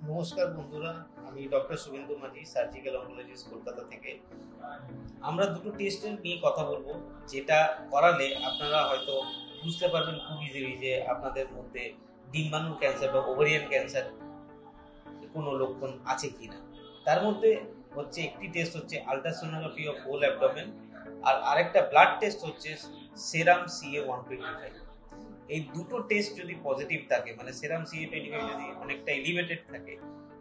নমস্কার বন্ধুরা, আমি ডক্টর শুভেন্দু মাঝি, সার্জিক্যাল অনকোলজিস্ট, কলকাতা থেকে। আমরা দুটো টেস্টের নিয়ে কথা বলবো, যেটা করালে আপনারা হয়তো বুঝতে পারবেন খুব ইজিলি যে আপনাদের মধ্যে ডিম্বাণুর ক্যান্সার বা ওভারিয়ান ক্যান্সার কোনো লক্ষণ আছে কিনা। তার মধ্যে হচ্ছে একটি টেস্ট হচ্ছে আলট্রাসোনোগ্রাফি অফ হোল অ্যাবডোমেন, আর আরেকটা ব্লাড টেস্ট হচ্ছে সেরাম CA-125। এই দুটো টেস্ট যদি পজিটিভ থাকে, মানে সেরাম CA-125 যদি অনেকটা এলিভেটেড থাকে,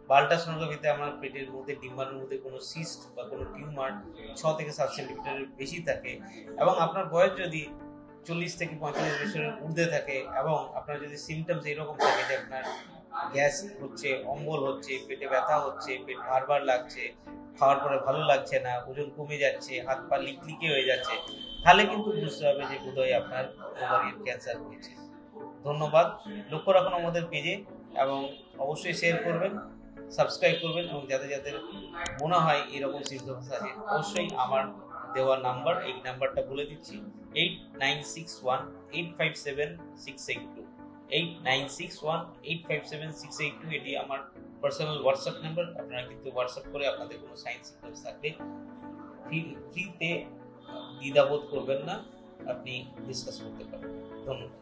বা আলট্রাসোনোগ্রাফিতে আমার পেটের মধ্যে ডিম্বাণুর মধ্যে কোনো সিস্ট বা কোনো টিউমার 6 থেকে 7 সেন্টিমিটারের বেশি থাকে, এবং আপনার বয়স যদি 40 থেকে 45 বছরের ঊর্ধ্বে থাকে, এবং আপনার যদি সিমটমস এরকম থাকে যে আপনার গ্যাস হচ্ছে, অম্বল হচ্ছে, পেটে ব্যথা হচ্ছে, পেট ভার লাগছে, খাওয়ার পরে ভালো লাগছে না, ওজন কমে যাচ্ছে, হাত পা লিকলিকে হয়ে যাচ্ছে, তাহলে কিন্তু বুঝতে হবে যে বোধহয় আপনার ওভারিয়ান ক্যান্সার হয়েছে। ধন্যবাদ। লক্ষ্য রাখুন আমাদের পেজে, এবং অবশ্যই শেয়ার করবেন, সাবস্ক্রাইব করবেন, এবং যাদের যাদের মনে হয় এরকম সিমটমস আছে, অবশ্যই আমার দেওয়া নাম্বার, এই নাম্বারটা বলে দিচ্ছি, 8961 857 682, 8961 857 682। এটি আমার পার্সোনাল হোয়াটসঅ্যাপ নাম্বার। আপনারা কিন্তু হোয়াটসঅ্যাপ করে আপনাদের কোনো সাইন সিমটমস থাকলে ফ্রিতে, দ্বিধাবোধ করবেন না, আপনি ডিসকাস করতে পারেন। ধন্যবাদ।